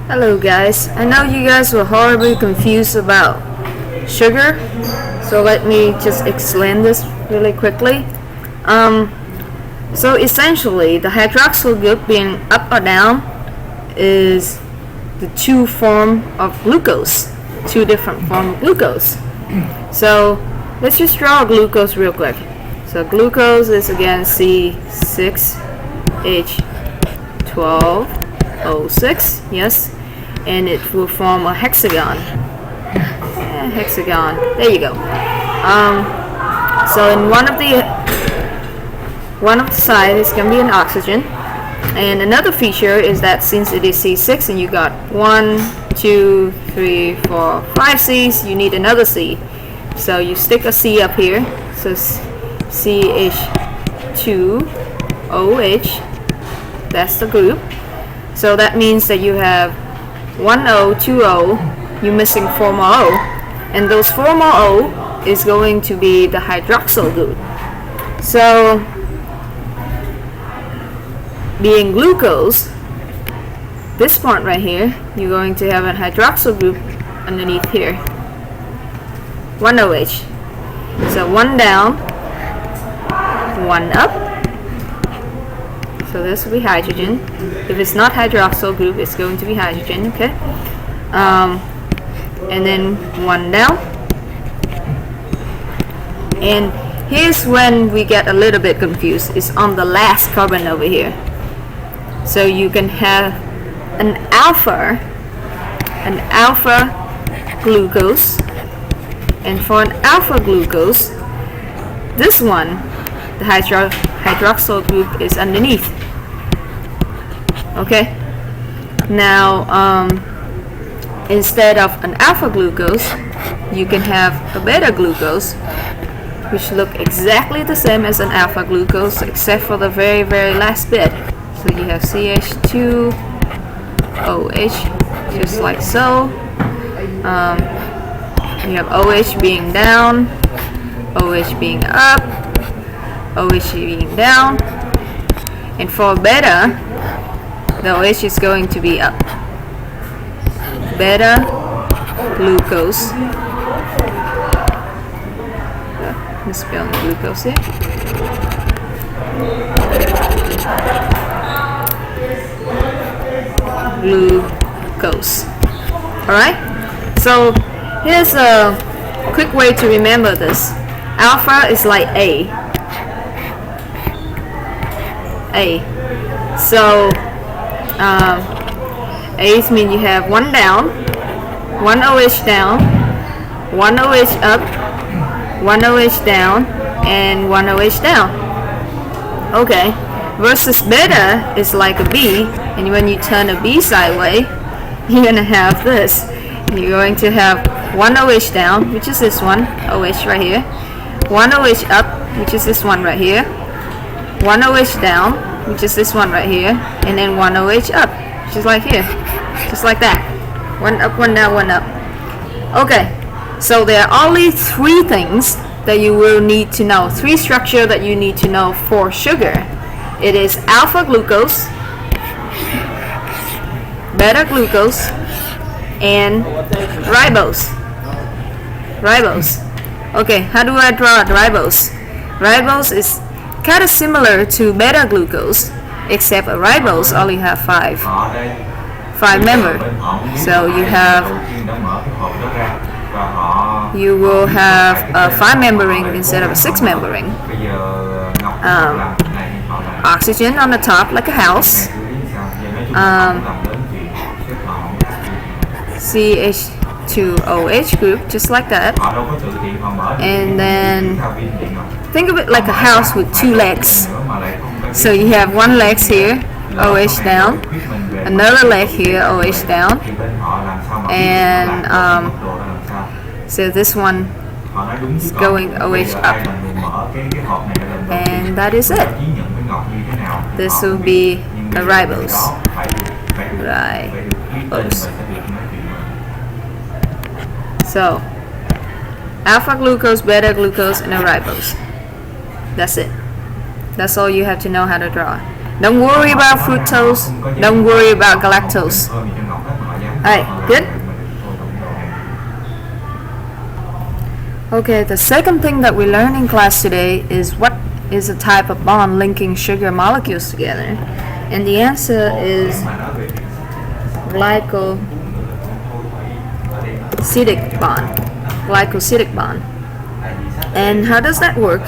Hello guys, I know you guys were horribly confused about sugar, so let me just explain this really quickly. So essentially the hydroxyl group being up or down is the two form of glucose, two different form of glucose. So let's just draw glucose real quick. So glucose is again C6H12O6, yes, and it will form a hexagon. Hexagon. There you go. So in one of the sides is going to be an oxygen, and another feature is that since it is C6 and you got 1, 2, 3, 4, 5 C's, you need another C. So you stick a C up here. So CH2OH, that's the group. So that means that you have 1 O, 2 O, you're missing 4 more O, and those 4 more O is going to be the hydroxyl group. So being glucose, this part right here, you're going to have a hydroxyl group underneath here, 1 OH. So 1 down, 1 up. So this will be hydrogen. If it's not hydroxyl group, it's going to be hydrogen, okay? And then 1 down. And here's when we get a little bit confused. It's on the last carbon over here. So you can have an alpha glucose, and for an alpha glucose, this one, the hydroxyl group is underneath. Okay, now instead of an alpha glucose, you can have a beta glucose, which look exactly the same as an alpha glucose except for the very last bit. So you have CH2OH, just like so. You have OH being down, OH being up, OH being down, and for beta, the OH is going to be up. Beta glucose. Misspelling glucose here. Glucose. Alright? So here's a quick way to remember this. Alpha is like A. So A's mean you have 1 down, 1 OH down, 1 OH up, 1 OH down, and 1 OH down. Okay. Versus beta is like a B, and when you turn a B sideways, you're gonna have this. You're going to have 1 OH down, which is this one, OH right here, 1 OH up, which is this one right here, 1 OH down, which is this one right here, and then 1 OH up, which is like here, just like that. 1 up, 1 down, 1 up. Okay, so there are only 3 things that you will need to know, 3 structure that you need to know for sugar. It is alpha glucose, beta glucose, and ribose. Okay, how do I draw ribose? Ribose is kind of similar to beta glucose, except a ribose only have 5 members. So you will have a 5-member ring instead of a 6-member ring. Oxygen on the top like a house. CH2OH group, just like that. And then think of it like a house with 2 legs. So you have 1 leg here, OH down, another leg here, OH down, and so this one is going OH up, and that is it. This will be a ribose. So alpha glucose, beta glucose, and a ribose. That's it. That's all you have to know how to draw. Don't worry about fructose. Don't worry about galactose. Alright, good? Okay, the second thing that we learned in class today is what is a type of bond linking sugar molecules together. And the answer is glycosidic bond. Glycosidic bond. And how does that work?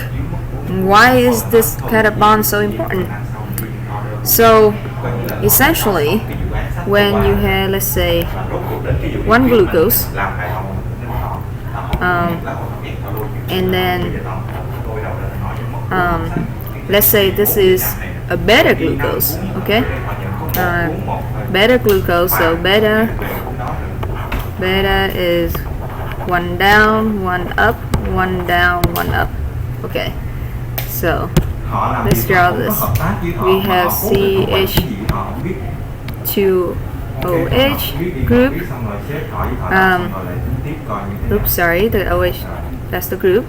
Why is this kind of bond so important? So essentially, when you have, let's say, one glucose, and then let's say this is a beta glucose, okay? Beta glucose, so beta is one down, one up, one down, one up. Okay, so let's draw this. We have CH2OH group. Oops, sorry, the OH, that's the group.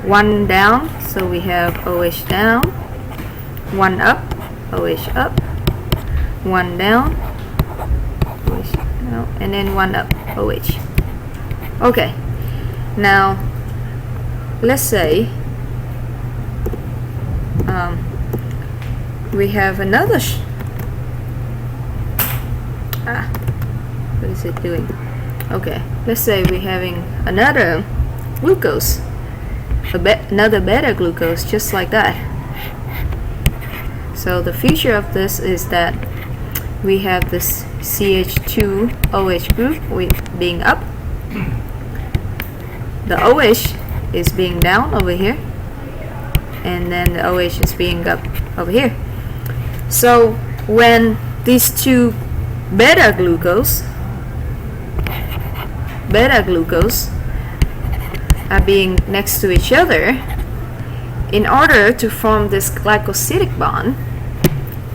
One down, so we have OH down. One up, OH up. One down, OH down, and then one up, OH. Okay, now let's say we have another what is it doing? Okay, let's say we're having another glucose, another beta glucose, just like that. So the feature of this is that we have this CH2OH group being up, the OH is being down over here, and then the OH is being up over here. So when these two beta glucose are being next to each other, in order to form this glycosidic bond,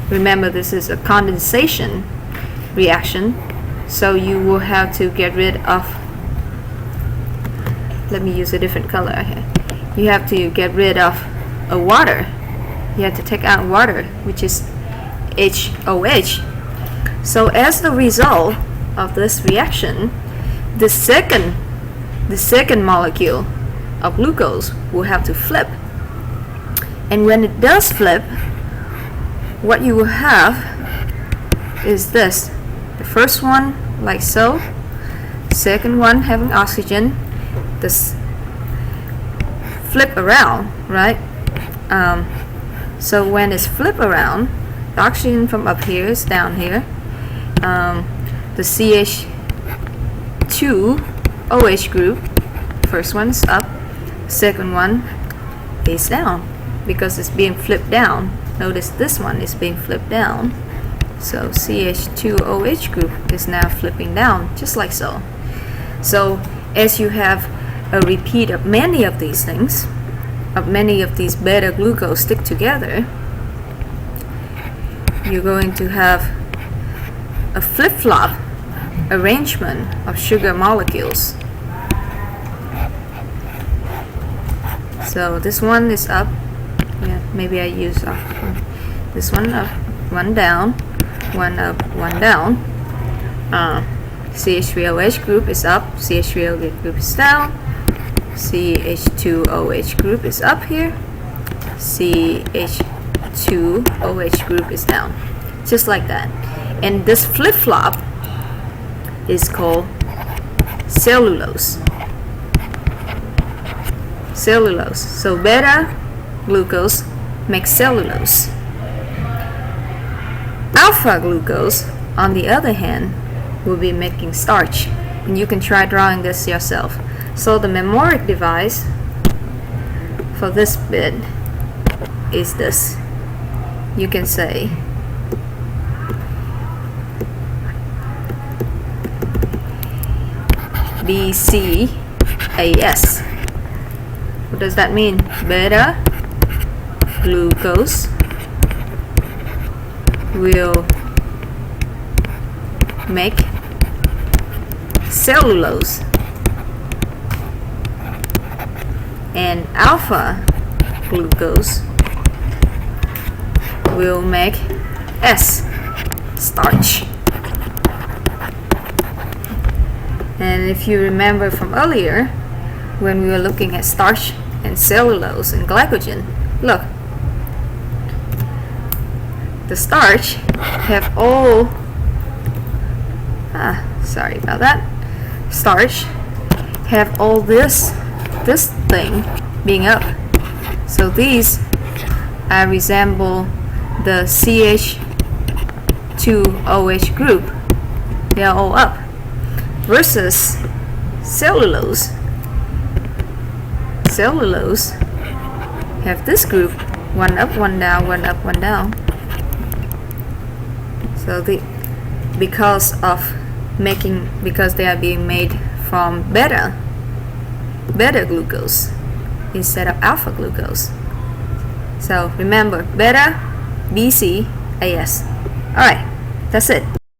remember this is a condensation reaction, so you will have to get rid of, let me use a different color here. You have to get rid of a water. You have to take out water, which is HOH. So as the result of this reaction, the second molecule of glucose will have to flip. And when it does flip, what you will have is this. The first one like so, second one having oxygen, this flip around, right? So when it's flip around, the oxygen from up here is down here. The CH2OH group, first one's up, second one is down because it's being flipped down. Notice this one is being flipped down. So CH2OH group is now flipping down, just like so. So as you have a repeat of many of these things, of many of these beta glucose stick together, you're going to have a flip-flop arrangement of sugar molecules. So this one is up. Yeah, maybe I use this one up, one down, one up, one down. CH3OH group is up, CH3OH group is down, CH2OH group is up here, CH2OH group is down, just like that. And this flip-flop is called cellulose. Cellulose. So beta glucose makes cellulose. Alpha glucose, on the other hand, will be making starch. And you can try drawing this yourself. So the memoric device for this bit is this. You can say BCAS. What does that mean? Beta glucose will make cellulose, and alpha glucose will make starch. And if you remember from earlier, when we were looking at starch and cellulose and glycogen, look, the starch have all, sorry about that, starch have all this thing being up. So these resemble the CH2OH group. They are all up. Versus cellulose have this group, one up, one down, one up, one down. So because they are being made from beta glucose instead of alpha glucose. So remember, beta, BC, AS. Alright, that's it.